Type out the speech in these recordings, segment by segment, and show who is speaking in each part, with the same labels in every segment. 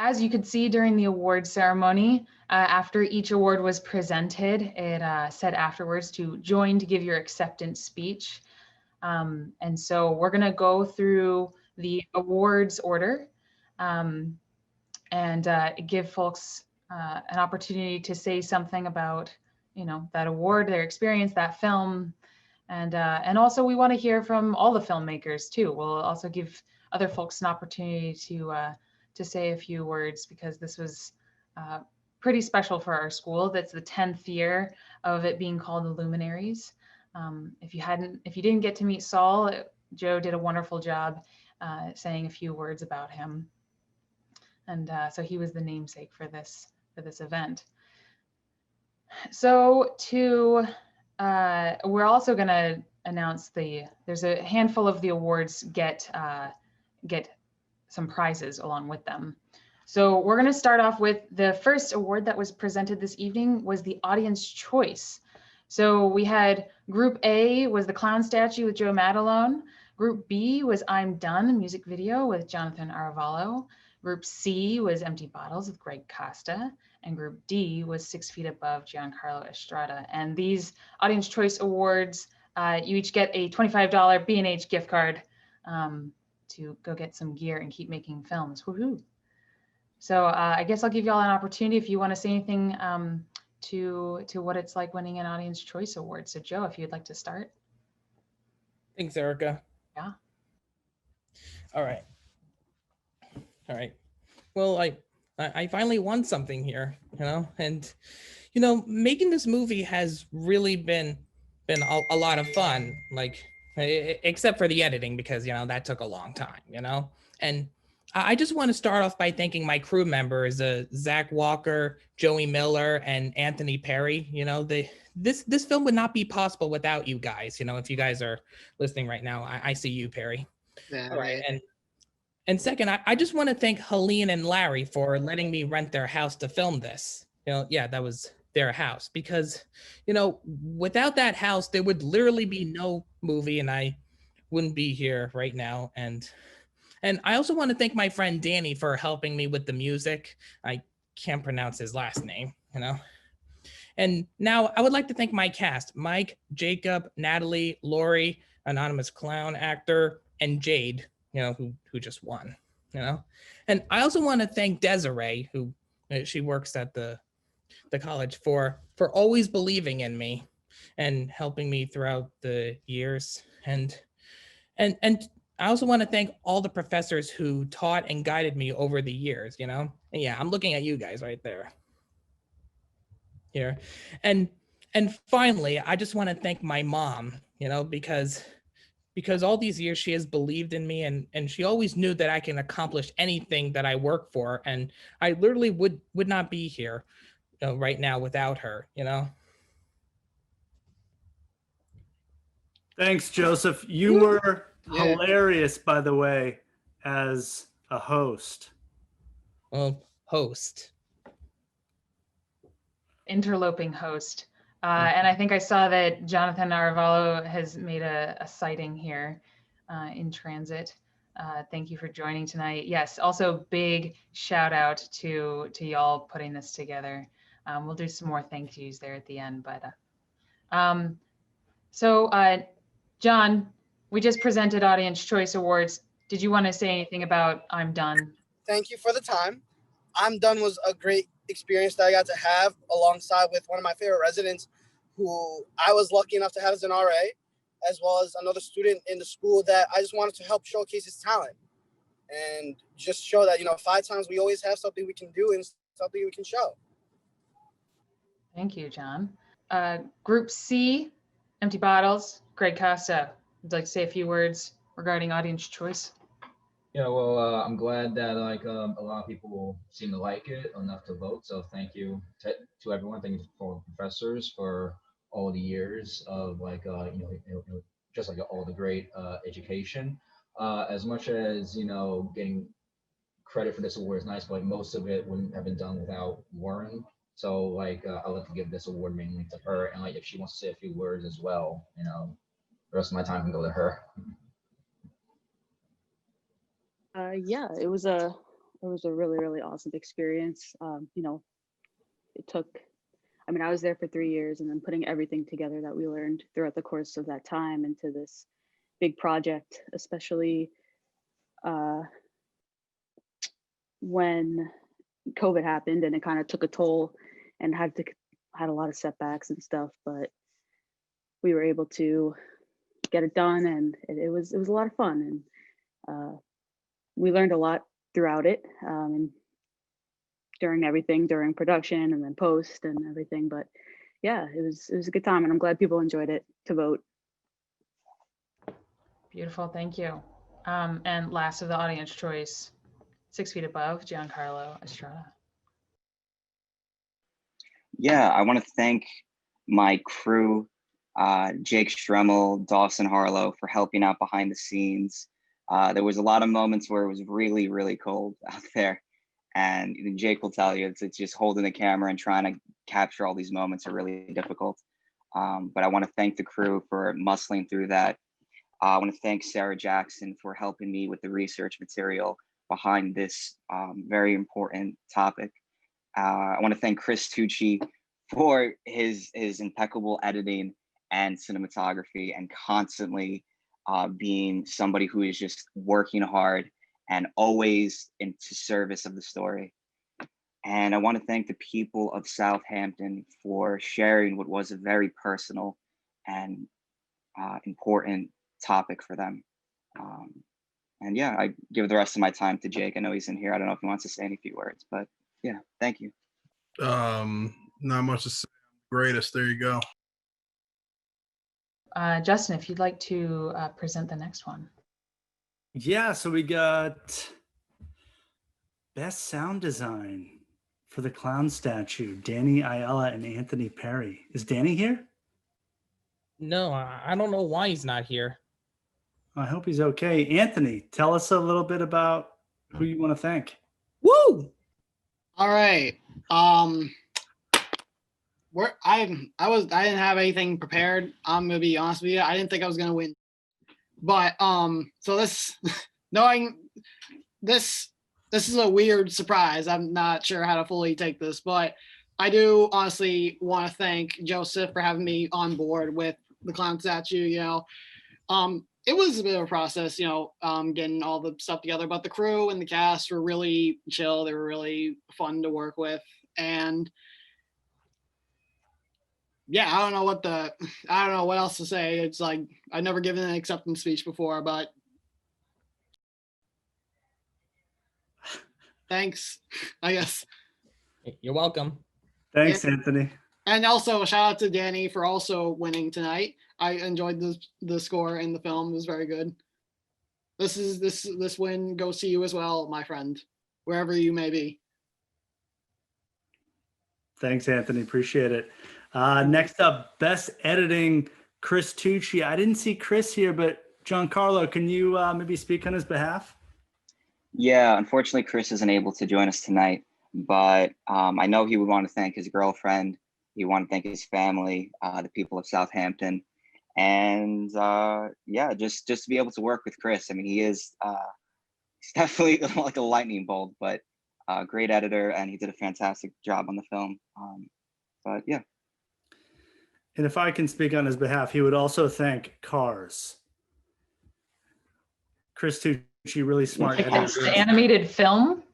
Speaker 1: As you could see during the award ceremony, after each award was presented, it said afterwards to join to give your acceptance speech. And so we're going to go through the awards order and give folks an opportunity to say something about, that award, their experience, that film. And also we want to hear from all the filmmakers too. We'll also give other folks an opportunity to say a few words, because this was pretty special for our school. That's the 10th year of it being called the Luminaries. If you didn't get to meet Saul, Joe did a wonderful job saying a few words about him. And so he was the namesake for this event. So we're also going to announce there's a handful of the awards get some prizes along with them. So we're going to start off with the first award that was presented this evening was the audience choice. So we had Group A was the Clown Statue with Joe Madelone. Group B was I'm Done, music video with Jonathan Aravallo. Group C was Empty Bottles with Greg Costa. And Group D was 6 Feet Above, Giancarlo Estrada. And these Audience Choice Awards, you each get a $25 B&H gift card to go get some gear and keep making films. Woohoo! So I guess I'll give you all an opportunity if you want to say anything to what it's like winning an Audience Choice Award. So Joe, if you'd like to start.
Speaker 2: Thanks, Erika.
Speaker 1: Yeah.
Speaker 2: All right. Well, I finally won something here, and making this movie has really been a lot of fun, like except for the editing, because that took a long time, and I just want to start off by thanking my crew members, Zach Walker, Joey Miller, and Anthony Perry. This film would not be possible without you guys. If you guys are listening right now, I see you, Perry.
Speaker 3: Yeah,
Speaker 2: all right. And second, I just want to thank Helene and Larry for letting me rent their house to film this. That was their house, because, without that house, there would literally be no movie and I wouldn't be here right now. And I also want to thank my friend Danny for helping me with the music. I can't pronounce his last name, And now I would like to thank my cast, Mike, Jacob, Natalie, Lori, anonymous clown actor, and Jade, who just won, And I also want to thank Desiree, who she works at the college, for always believing in me and helping me throughout the years. And I also want to thank all the professors who taught and guided me over the years, And yeah, I'm looking at you guys right there. Here. And finally, I just want to thank my mom, because all these years she has believed in me, and she always knew that I can accomplish anything that I work for. And I literally would not be here right now without her,
Speaker 4: Thanks, Joseph. You were hilarious, by the way, as a host.
Speaker 2: Well, host.
Speaker 1: Interloping host. And I think I saw that Jonathan Aravallo has made a sighting here in transit. Thank you for joining tonight. Yes, also big shout out to y'all putting this together. We'll do some more thank yous there at the end, but so John, we just presented Audience Choice Awards. Did you want to say anything about I'm Done?
Speaker 3: Thank you for the time. I'm Done was a great experience that I got to have alongside with one of my favorite residents who I was lucky enough to have as an RA, as well as another student in the school that I just wanted to help showcase his talent and just show that, 5 times we always have something we can do and something we can show.
Speaker 1: Thank you, John. Group C, Empty Bottles, Greg Costa. Would like to say a few words regarding Audience Choice?
Speaker 5: I'm glad that a lot of people seem to like it enough to vote. So thank you to everyone. Thank you for the professors for all the years of just all the great education. As much as getting credit for this award is nice, but most of it wouldn't have been done without Warren. So I'd like to give this award mainly to her, and if she wants to say a few words as well, the rest of my time can go to her.
Speaker 6: Yeah, it was a was a really, really awesome experience. You know, it took, I mean, I was there for 3 years, and then putting everything together that we learned throughout the course of that time into this big project, especially when COVID happened and it kind of took a toll and had a lot of setbacks and stuff, but we were able to get it done, and it was a lot of fun, and we learned a lot throughout it, and during production and then post and everything. But yeah, it was a good time, and I'm glad people enjoyed it to vote.
Speaker 1: Beautiful, thank you. And last of the audience choice, 6 Feet Above, Giancarlo Estrada.
Speaker 7: Yeah, I want to thank my crew, Jake Stremmel, Dawson Harlow, for helping out behind the scenes. There was a lot of moments where it was really, really cold out there. And even Jake will tell you, it's just holding the camera and trying to capture all these moments are really difficult. But I want to thank the crew for muscling through that. I want to thank Sarah Jackson for helping me with the research material behind this very important topic. I want to thank Chris Tucci for his impeccable editing and cinematography, and constantly being somebody who is just working hard and always into service of the story. And I want to thank the people of Southampton for sharing what was a very personal and important topic for them. And yeah, I give the rest of my time to Jake. I know he's in here. I don't know if he wants to say any few words, but yeah, thank you.
Speaker 8: Not much to say. Greatest. There you go.
Speaker 1: Justin, if you'd like to present the next one.
Speaker 4: Yeah, so we got Best Sound Design for the clown statue, Danny Ayala and Anthony Perry. Is Danny here?
Speaker 2: No, I don't know why he's not here.
Speaker 4: I hope he's okay. Anthony, tell us a little bit about who you want to thank.
Speaker 2: Woo!
Speaker 9: All right. I didn't have anything prepared. I'm gonna be honest with you. I didn't think I was gonna win. But so this knowing this is a weird surprise. I'm not sure how to fully take this, but I do honestly want to thank Joseph for having me on board with the clown statue. You know, it was a bit of a process, you know, getting all the stuff together, but the crew and the cast were really chill. They were really fun to work with. And yeah, I don't know what else to say. It's like, I've never given an acceptance speech before, but thanks, I guess.
Speaker 2: You're welcome.
Speaker 4: Thanks, Anthony.
Speaker 9: And also shout out to Danny for also winning tonight. I enjoyed the score in the film. It was very good. This win goes to you as well, my friend, wherever you may be.
Speaker 4: Thanks, Anthony. Appreciate it. Next up, Best Editing, Chris Tucci. I didn't see Chris here, but Giancarlo, can you maybe speak on his behalf?
Speaker 7: Yeah, unfortunately, Chris isn't able to join us tonight, but I know he would want to thank his girlfriend. He would want to thank his family, the people of Southampton, and yeah, just to be able to work with Chris. I mean, he's definitely like a lightning bolt, but great editor, and he did a fantastic job on the film. But yeah.
Speaker 4: And if I can speak on his behalf, he would also thank Cars. Chris Tucci, really smart
Speaker 1: Like
Speaker 4: editor.
Speaker 1: the animated film.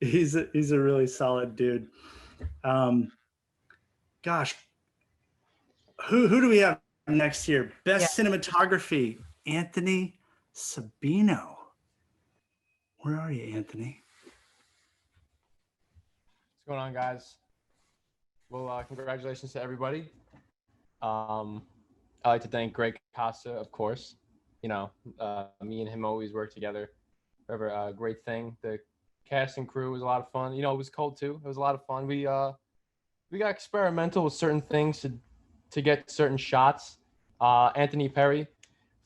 Speaker 4: He's a really solid dude. Gosh, who do we have next here? Best cinematography, Anthony Sabino. Where are you, Anthony?
Speaker 10: What's going on, guys? Well, congratulations to everybody. I'd like to thank Greg Costa, of course. You know, me and him always work together. Forever, a great thing. The cast and crew was a lot of fun. You know, it was cold too. It was a lot of fun. We got experimental with certain things to get certain shots. Anthony Perry,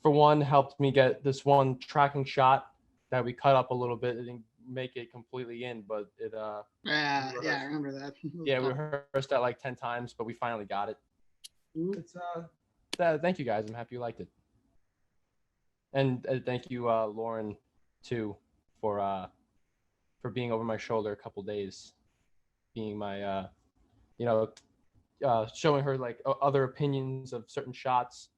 Speaker 10: for one, helped me get this one tracking shot that we cut up a little bit. It didn't make it completely in, but it
Speaker 9: yeah, I remember that.
Speaker 10: Yeah, we rehearsed that like 10 times, but we finally got it. It's thank you guys. I'm happy you liked it. And thank you, Lauren, too, for for being over my shoulder a couple days, being my, showing her like other opinions of certain shots.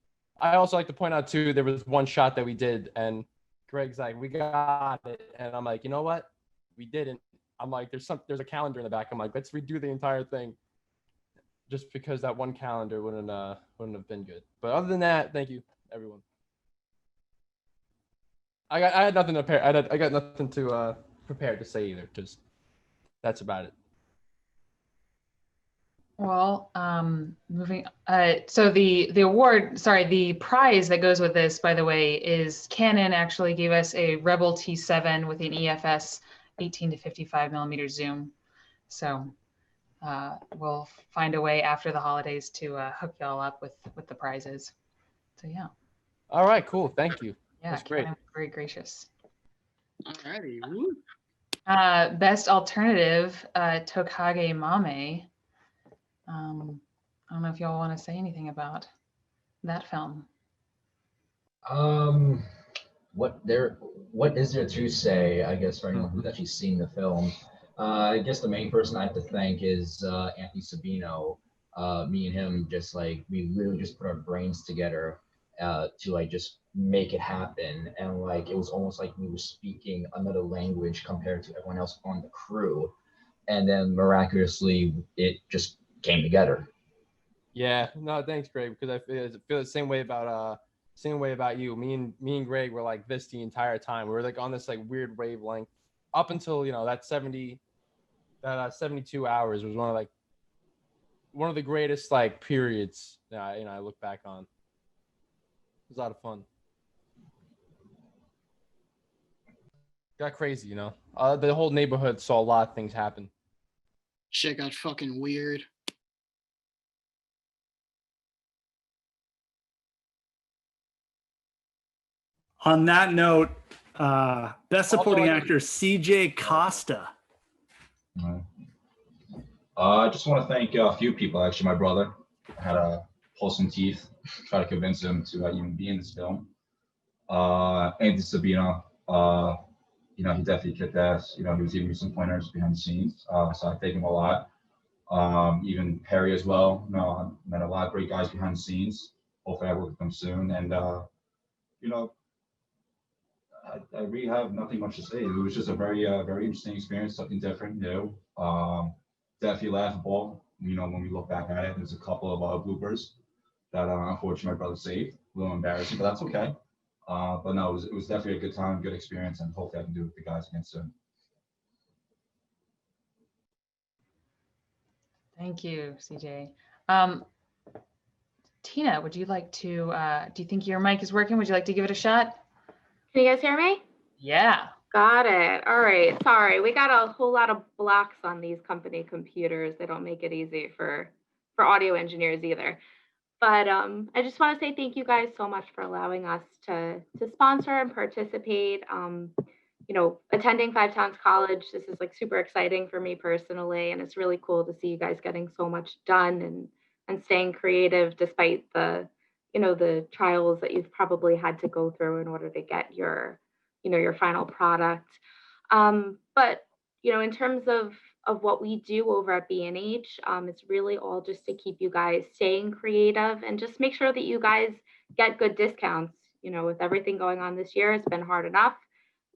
Speaker 10: I also like to point out too, there was one shot that we did and Greg's like, we got it. And I'm like, you know what? We didn't. I'm like, there's a calendar in the back. I'm like, let's redo the entire thing. Just because that one calendar wouldn't have been good. But other than that, thank you, everyone. I had nothing to prepare. I got nothing to prepare to say either. Just that's about it.
Speaker 1: Well, moving, so the award, sorry, the prize that goes with this, by the way, is Canon actually gave us a Rebel T7 with an EFS 18 to 55 millimeter zoom. So we'll find a way after the holidays to hook y'all up with the prizes. So yeah.
Speaker 10: All right, cool. Thank you.
Speaker 1: Yeah,
Speaker 10: That's great.
Speaker 1: Canon, very gracious.
Speaker 9: Alrighty.
Speaker 1: Best alternative, Tokage Mame. I don't know if y'all want to say anything about that film.
Speaker 5: What is there to say, I guess, for anyone who's actually seen the film? I guess the main person I have to thank is Anthony Sabino. Me and him just like, we literally just put our brains together to like just make it happen. And like, it was almost like we were speaking another language compared to everyone else on the crew. And then miraculously, it just came together.
Speaker 10: Yeah, no, thanks, Greg, because I feel the same way about you. Me and Greg were like this the entire time. We were like on this like weird wavelength up until that 72 hours was one of the greatest like periods that I look back on. It was a lot of fun. Got crazy, the whole neighborhood saw a lot of things happen.
Speaker 9: Shit got fucking weird.
Speaker 4: On that note, best supporting actor CJ Costa.
Speaker 5: I just want to thank a few people. Actually, my brother had to pull some teeth, try to convince him to even be in this film. Anthony Sabino, he definitely kicked ass. He was giving me some pointers behind the scenes, so I thank him a lot. Even Perry as well. Met a lot of great guys behind the scenes. Hopefully, I work with them soon. And I really have nothing much to say. It was just a very interesting experience, something different, new. Definitely laughable. When we look back at it, there's a couple of bloopers that unfortunately my brother saved. A little embarrassing, but that's okay. But no, it was definitely a good time, good experience, and hopefully I can do it with the guys again soon.
Speaker 1: Thank you, CJ. Tina, would you like to, do you think your mic is working? Would you like to give it a shot?
Speaker 11: Can you guys hear me?
Speaker 1: Yeah.
Speaker 11: Got it. All right. Sorry, we got a whole lot of blocks on these company computers. They don't make it easy for audio engineers either. But I just want to say thank you guys so much for allowing us to sponsor and participate. Attending Five Towns College, this is like super exciting for me personally, and it's really cool to see you guys getting so much done and staying creative despite the trials that you've probably had to go through in order to get your final product. But in terms of what we do over at B&H, it's really all just to keep you guys staying creative and just make sure that you guys get good discounts. With everything going on this year, it's been hard enough.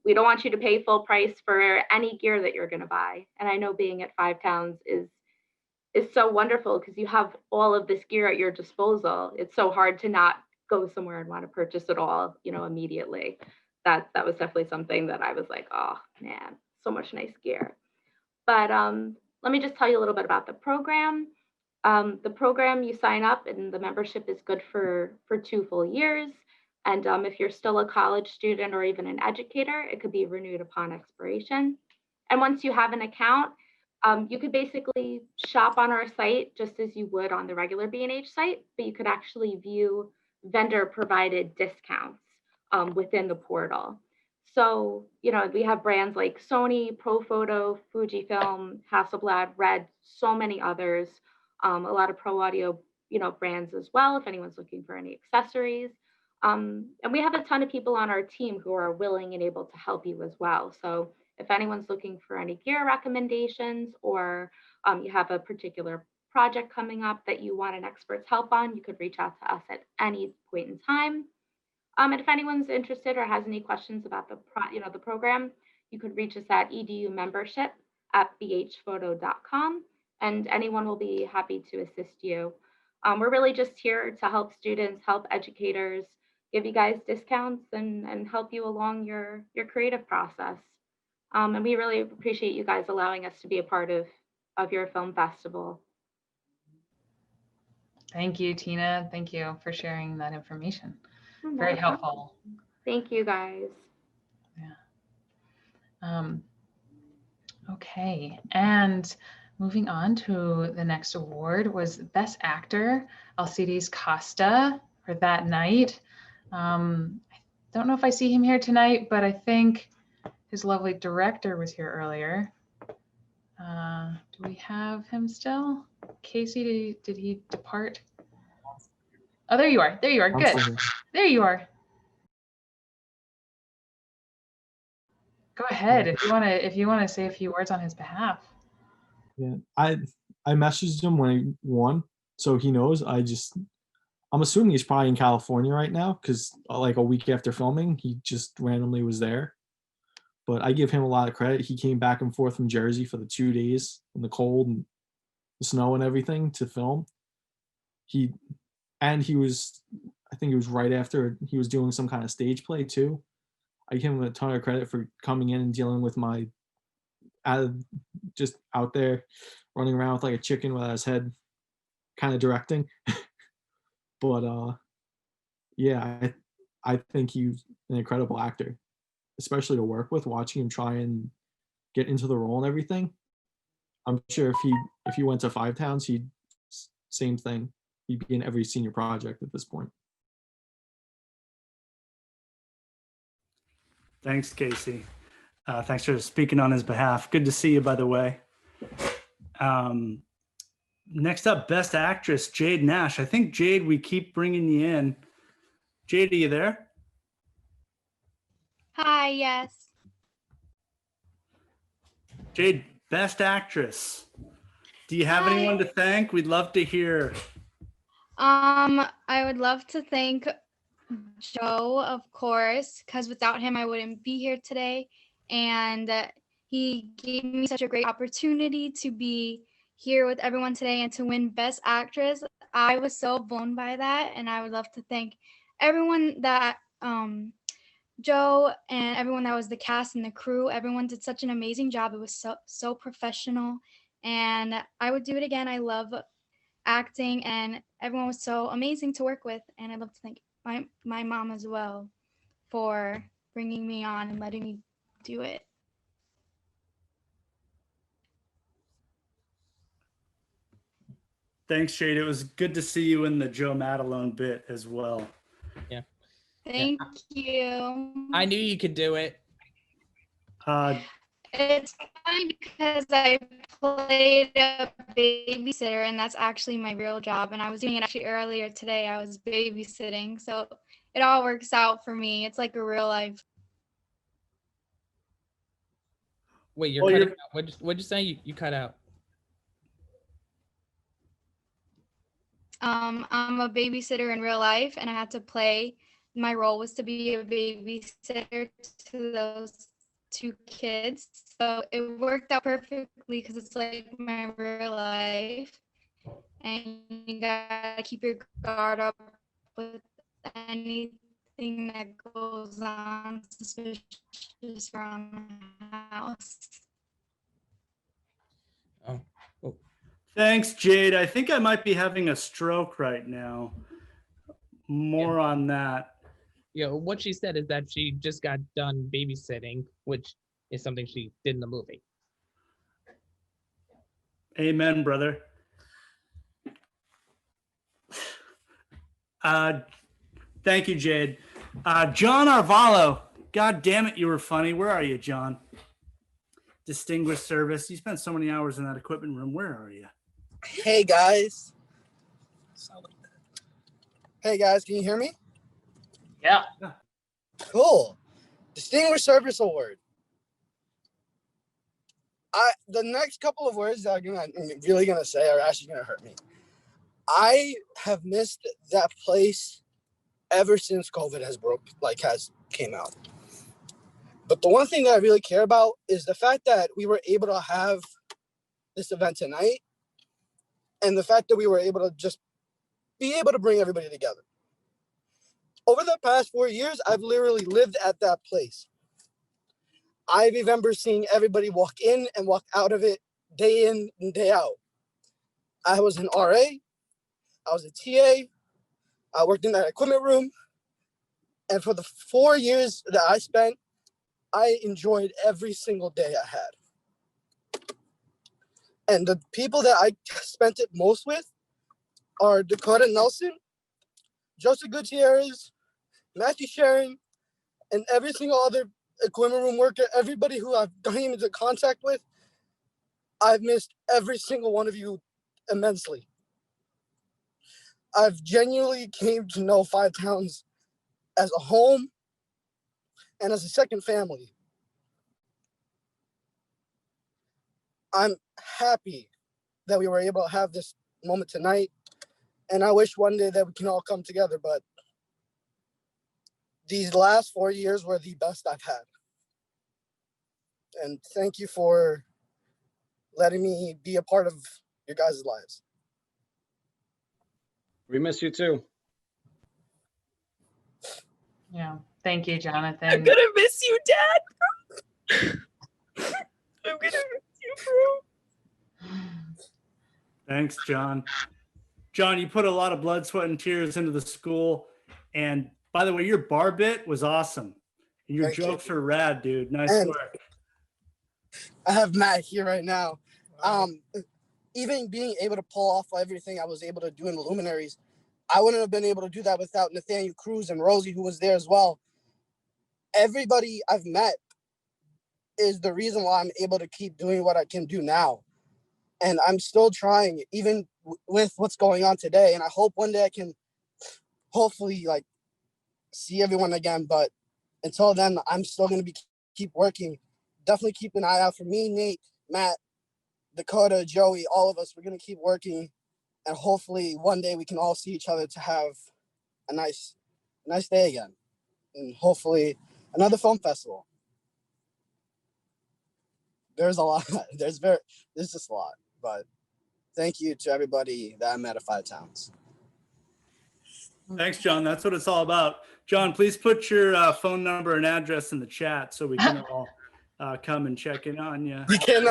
Speaker 11: We don't want you to pay full price for any gear that you're going to buy. And I know being at Five Towns is so wonderful because you have all of this gear at your disposal. It's so hard to not go somewhere and want to purchase it all, immediately. That was definitely something that I was like, oh man, so much nice gear. But let me just tell you a little bit about the program. The program, you sign up and the membership is good for 2 full years. And if you're still a college student or even an educator, it could be renewed upon expiration. And once you have an account, you could basically shop on our site just as you would on the regular B&H site, but you could actually view vendor provided discounts within the portal. So, we have brands like Sony, Profoto, Fujifilm, Hasselblad, Red, so many others, a lot of pro audio, brands as well, if anyone's looking for any accessories. And we have a ton of people on our team who are willing and able to help you as well. So If anyone's looking for any gear recommendations, or you have a particular project coming up that you want an expert's help on, you could reach out to us at any point in time. And if anyone's interested or has any questions about the program, you could reach us at edumembership@bhphoto.com, and anyone will be happy to assist you. We're really just here to help students, help educators, give you guys discounts, and help you along your creative process. And we really appreciate you guys allowing us to be a part of your film festival.
Speaker 1: Thank you, Tina. Thank you for sharing that information.
Speaker 11: You're
Speaker 1: Very
Speaker 11: welcome.
Speaker 1: helpful.
Speaker 11: Thank you, guys.
Speaker 1: Okay, and moving on to the next award was Best Actor, Alcides Costa for that night. I don't know if I see him here tonight, but I think his lovely director was here earlier. Do we have him still? Casey, did he depart? Oh, there you are. There you are. Good. There you are. Go ahead if you want to say a few words on his behalf.
Speaker 12: Yeah, I messaged him when he won, so he knows. I'm assuming he's probably in California right now because like a week after filming, he just randomly was there. But I give him a lot of credit. He came back and forth from Jersey for the 2 days in the cold and the snow and everything to film. I think he was right after he was doing some kind of stage play too. I give him a ton of credit for coming in and dealing with just out there running around with like a chicken without his head, kind of directing. But yeah, I think he's an incredible actor, especially to work with. Watching him try and get into the role and everything, I'm sure if he went to Five Towns, same thing. He'd be in every senior project at this point.
Speaker 4: Thanks, Casey. Thanks for speaking on his behalf. Good to see you, by the way. Next up, Best Actress, Jade Nash. I think, Jade, we keep bringing you in. Jade, are you there?
Speaker 13: Hi, yes.
Speaker 4: Jade, Best Actress. Do you have anyone to thank? We'd love to hear.
Speaker 13: I would love to thank Joe, of course, because without him, I wouldn't be here today. And he gave me such a great opportunity to be here with everyone today and to win Best Actress. I was so blown by that, and I would love to thank everyone that Joe and everyone that was the cast and the crew. Everyone did such an amazing job. It was so professional, and I would do it again. I love acting, and everyone was so amazing to work with. And I'd love to thank my mom as well for bringing me on and letting me do it.
Speaker 4: Thanks, Jade. It was good to see you in the Joe Matalone bit as well.
Speaker 2: Yeah.
Speaker 13: Thank you.
Speaker 2: I knew you could do it.
Speaker 13: It's funny because I played a babysitter, and that's actually my real job. And I was doing it actually earlier today. I was babysitting. So it all works out for me. It's like a real life.
Speaker 2: Wait, you're cutting out. What'd you say? You cut out.
Speaker 13: I'm a babysitter in real life, and I had to play. My role was to be a babysitter to those 2 kids. So it worked out perfectly because it's like my real life. And you gotta keep your guard up with anything that goes on suspicious around the house.
Speaker 2: Oh.
Speaker 4: Thanks, Jade. I think I might be having a stroke right now. More on that.
Speaker 2: Yeah, what she said is that she just got done babysitting, which is something she did in the movie.
Speaker 4: Amen, brother. Thank you, Jade. John Arvalo. God damn it, you were funny. Where are you, John? Distinguished service. You spent so many hours in that equipment room. Where are you?
Speaker 3: Hey, guys. Hey, guys, can you hear me?
Speaker 1: Yeah.
Speaker 3: Cool. Distinguished Service Award. The next couple of words that I'm really gonna say are actually gonna hurt me. I have missed that place ever since COVID has came out. But the one thing that I really care about is the fact that we were able to have this event tonight, and the fact that we were able to just be able to bring everybody together. Over the past 4 years, I've literally lived at that place. I remember seeing everybody walk in and walk out of it day in and day out. I was an RA, I was a TA, I worked in that equipment room, and for the 4 years that I spent, I enjoyed every single day I had. And the people that I spent it most with are Dakota Nelson, Joseph Gutierrez, Matthew Sharon, and every single other equipment room worker, everybody who I've come into contact with. I've missed every single one of you immensely. I've genuinely came to know Five Towns as a home and as a second family. I'm happy that we were able to have this moment tonight, and I wish one day that we can all come together, but these last 4 years were the best I've had. And thank you for letting me be a part of your guys' lives.
Speaker 14: We miss you too.
Speaker 1: Yeah. Thank you, Jonathan.
Speaker 2: I'm gonna miss you, Dad. I'm gonna miss you, bro.
Speaker 4: Thanks, John. John, you put a lot of blood, sweat, and tears into the school. And by the way, your bar bit was awesome. And your jokes are rad, dude. Nice work.
Speaker 3: I have Matt here right now. Even being able to pull off everything I was able to do in the Luminaries, I wouldn't have been able to do that without Nathaniel Cruz and Rosie, who was there as well. Everybody I've met is the reason why I'm able to keep doing what I can do now. And I'm still trying, even with what's going on today. And I hope one day I can hopefully see everyone again. But until then, I'm still going to keep working. Definitely keep an eye out for me, Nate, Matt, Dakota, Joey, all of us. We're going to keep working. And hopefully one day we can all see each other to have a nice day again. And hopefully another film festival. There's a lot. There's just a lot. But thank you to everybody that I met at Five Towns.
Speaker 4: Thanks, John. That's what it's all about. John, please put your phone number and address in the chat so we can all come and check in on you.
Speaker 3: We can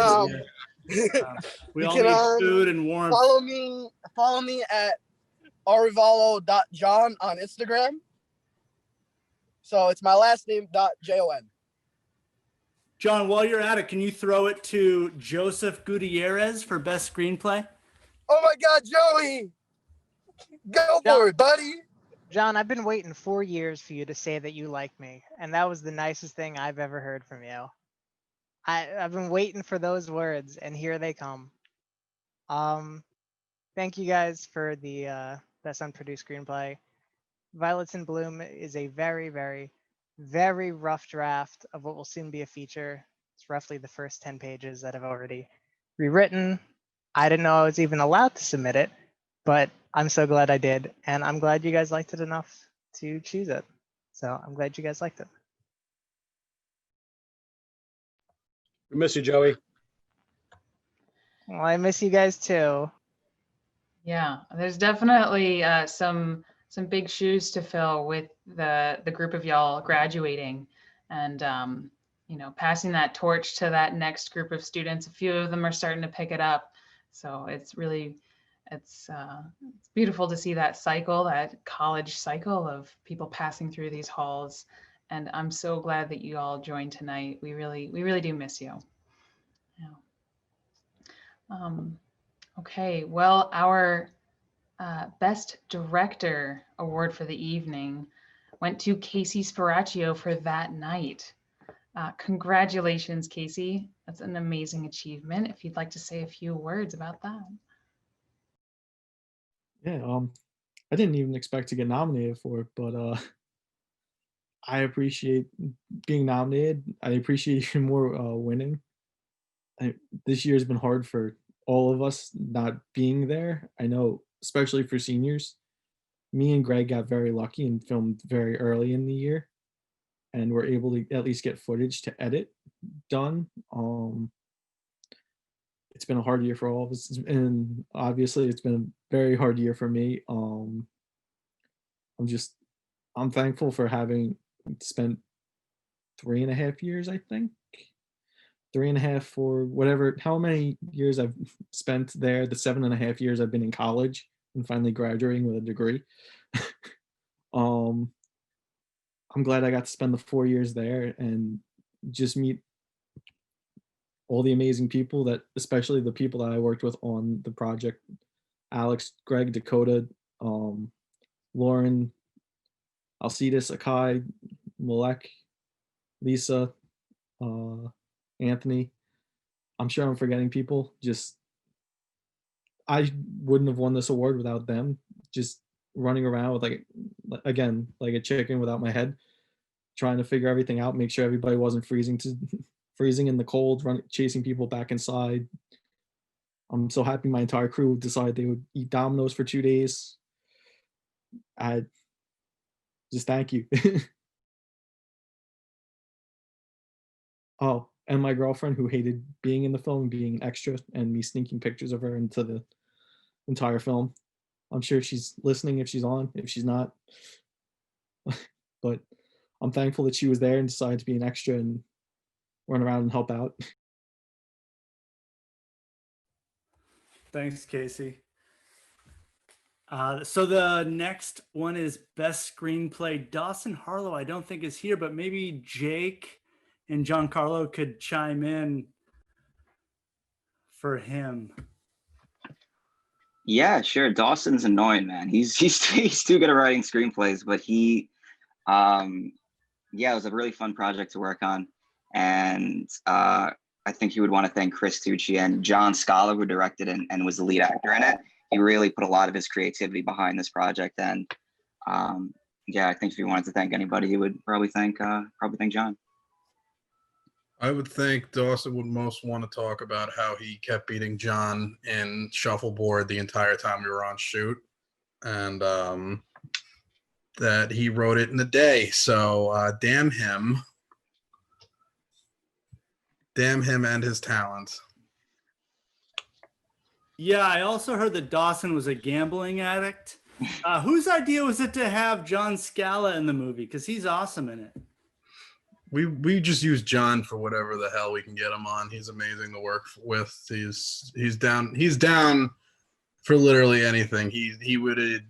Speaker 4: we all need food and warmth.
Speaker 3: Follow me at arivalo.john on Instagram. So it's my last name .jon.
Speaker 4: John, while you're at it, can you throw it to Joseph Gutierrez for best screenplay?
Speaker 3: Oh my God, Joey! Go for it, buddy!
Speaker 15: John, I've been waiting 4 years for you to say that you like me, and that was the nicest thing I've ever heard from you. I've been waiting for those words, and here they come. Thank you guys for the best unproduced screenplay. Violets in Bloom is a very, very, very rough draft of what will soon be a feature. It's roughly the first 10 pages that I've already rewritten. I didn't know I was even allowed to submit it, but I'm so glad I did. And I'm glad you guys liked it enough to choose it. So I'm glad you guys liked it.
Speaker 14: We miss you, Joey.
Speaker 15: Well, I miss you guys too.
Speaker 1: Yeah, there's definitely some big shoes to fill with the group of y'all graduating and passing that torch to that next group of students. A few of them are starting to pick it up, so it's beautiful to see that cycle, that college cycle of people passing through these halls. And I'm so glad that you all joined tonight. We really do miss you. Yeah. Okay, well, our Best Director award for the evening went to Casey Sparacchio for That Night. Congratulations, Casey. That's an amazing achievement. If you'd like to say a few words about that.
Speaker 12: Yeah, I didn't even expect to get nominated for it, but I appreciate being nominated. I appreciate even more winning. this year's been hard for all of us not being there. I know, especially for seniors. Me and Greg got very lucky and filmed very early in the year, and were able to at least get footage to edit done. It's been a hard year for all of us, and obviously it's been a very hard year for me. I'm thankful for having spent 3.5 years, I think. 3.5 for whatever, how many years I've spent there, the 7.5 years I've been in college and finally graduating with a degree. um, I'm glad I got to spend the 4 years there and just meet all the amazing people that, especially the people that I worked with on the project, Alex, Greg, Dakota, Lauren, Alcides, Akai, Malek, Lisa, Anthony. I'm sure I'm forgetting people. Just, I wouldn't have won this award without them. Just running around with like a chicken without my head, trying to figure everything out, make sure everybody wasn't freezing in the cold, chasing people back inside. I'm so happy my entire crew decided they would eat Domino's for 2 days. I just thank you. Oh, and my girlfriend who hated being in the film, being an extra, and me sneaking pictures of her into the entire film. I'm sure she's listening if she's on, if she's not. But I'm thankful that she was there and decided to be an extra and run around and help out.
Speaker 4: Thanks, Casey. So the next one is Best Screenplay. Dawson Harlow, I don't think is here, but maybe Jake and Giancarlo could chime in for him.
Speaker 7: Yeah, sure. Dawson's annoying, man. He's too good at writing screenplays, but yeah, it was a really fun project to work on, and I think you would want to thank Chris Tucci and John Scala, who directed and was the lead actor in it. He really put a lot of his creativity behind this project, and yeah, I think if you wanted to thank anybody, you would probably thank John.
Speaker 8: I would think Dawson would most want to talk about how he kept beating John in shuffleboard the entire time we were on shoot, and that he wrote it in a day. So damn him and his talent.
Speaker 4: Yeah, I also heard that Dawson was a gambling addict. Whose idea was it to have John Scala in the movie? Because he's awesome in it.
Speaker 8: We just use John for whatever the hell we can get him on. He's amazing to work with. He's down for literally anything. He would and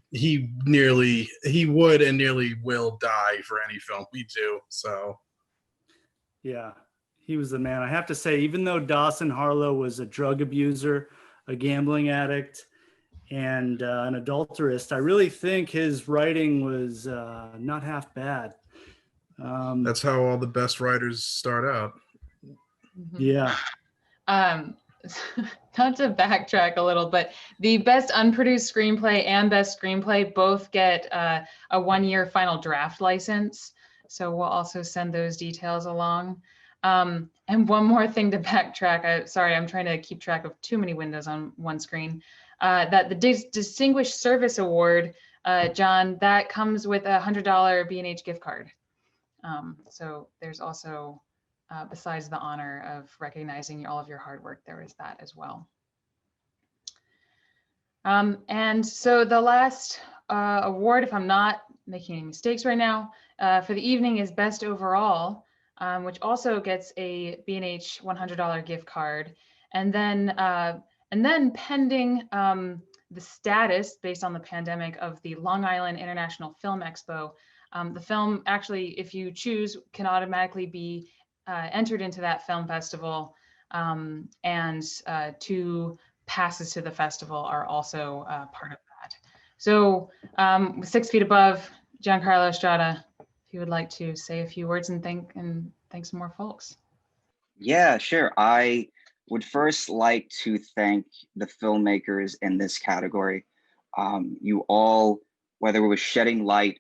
Speaker 8: nearly will die for any film we do. So
Speaker 4: yeah, he was the man. I have to say, even though Dawson Harlow was a drug abuser, a gambling addict, and an adulterist, I really think his writing was not half bad.
Speaker 8: That's how all the best writers start out.
Speaker 4: Yeah.
Speaker 1: Not to backtrack a little, but the best unproduced screenplay and best screenplay both get a 1-year final draft license. So we'll also send those details along. And one more thing to backtrack. Sorry, I'm trying to keep track of too many windows on one screen. That the Distinguished Service Award, John, that comes with a $100 B&H gift card. So there's also, besides the honor of recognizing all of your hard work, there is that as well. And so the last award, if I'm not making any mistakes right now, for the evening is Best Overall, which also gets a B&H $100 gift card. And then pending the status based on the pandemic of the Long Island International Film Expo, the film actually, if you choose, can automatically be entered into that film festival, and 2 passes to the festival are also part of that. So 6 feet above, Giancarlo Estrada, if you would like to say a few words and thank some more folks.
Speaker 7: Yeah, sure. I would first like to thank the filmmakers in this category. You all, whether it was shedding light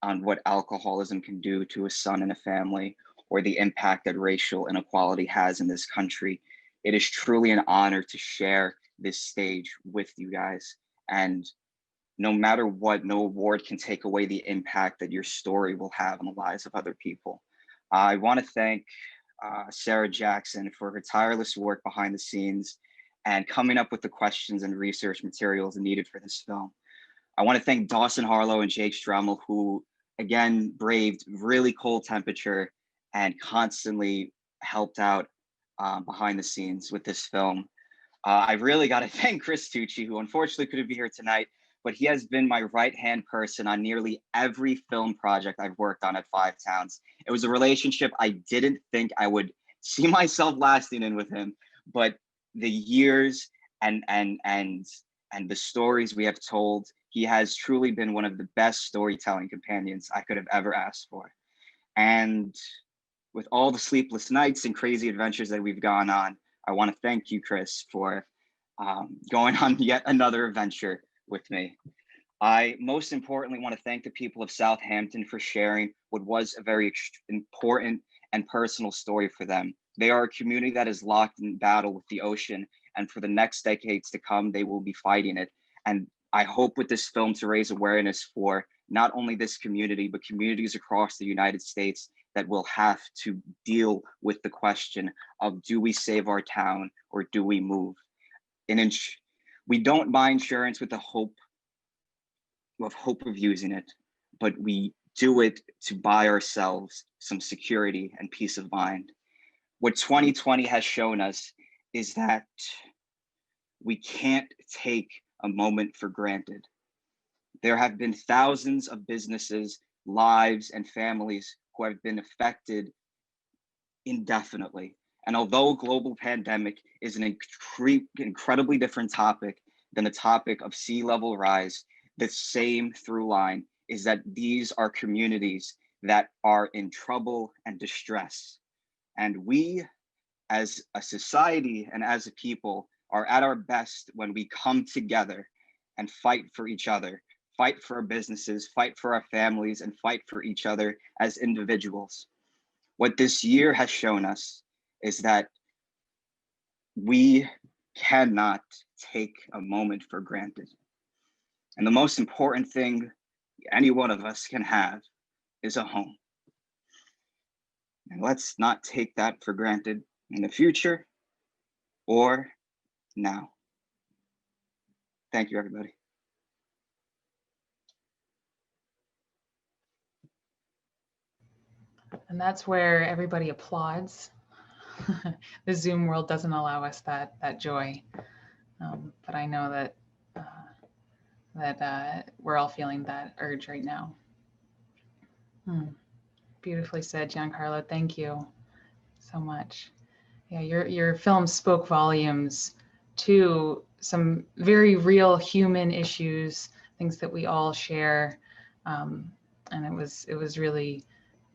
Speaker 7: on what alcoholism can do to a son and a family, or the impact that racial inequality has in this country, It is truly an honor to share this stage with you guys. And no matter what, no award can take away the impact that your story will have on the lives of other people. I want to thank Sarah Jackson for her tireless work behind the scenes and coming up with the questions and research materials needed for this film. I want to thank Dawson Harlow and Jake Strummel, who again braved really cold temperature and constantly helped out behind the scenes with this film. I really got to thank Chris Tucci, who unfortunately couldn't be here tonight, but he has been my right-hand person on nearly every film project I've worked on at Five Towns. It was a relationship I didn't think I would see myself lasting in with him, but the years and the stories we have told, he has truly been one of the best storytelling companions I could have ever asked for. And with all the sleepless nights and crazy adventures that we've gone on, I want to thank you, Chris, for going on yet another adventure with me. I most importantly want to thank the people of Southampton for sharing what was a very important and personal story for them. They are a community that is locked in battle with the ocean, and for the next decades to come, they will be fighting it. And I hope with this film to raise awareness for not only this community, but communities across the United States that will have to deal with the question of, do we save our town or do we move? We don't buy insurance with the hope of using it, but we do it to buy ourselves some security and peace of mind. What 2020 has shown us is that we can't take a moment for granted. There have been thousands of businesses, lives, and families who have been affected indefinitely. And although global pandemic is an incredibly different topic than the topic of sea level rise, the same through line is that these are communities that are in trouble and distress. And we, as a society and as a people, are at our best when we come together and fight for each other, fight for our businesses, fight for our families, and fight for each other as individuals. What this year has shown us is that we cannot take a moment for granted. And the most important thing any one of us can have is a home. And let's not take that for granted in the future or now. Thank you, everybody.
Speaker 1: And that's where everybody applauds. The Zoom world doesn't allow us that joy. But I know that we're all feeling that urge right now. Beautifully said, Giancarlo. Thank you so much. Yeah, your film spoke volumes to some very real human issues, things that we all share, and it was really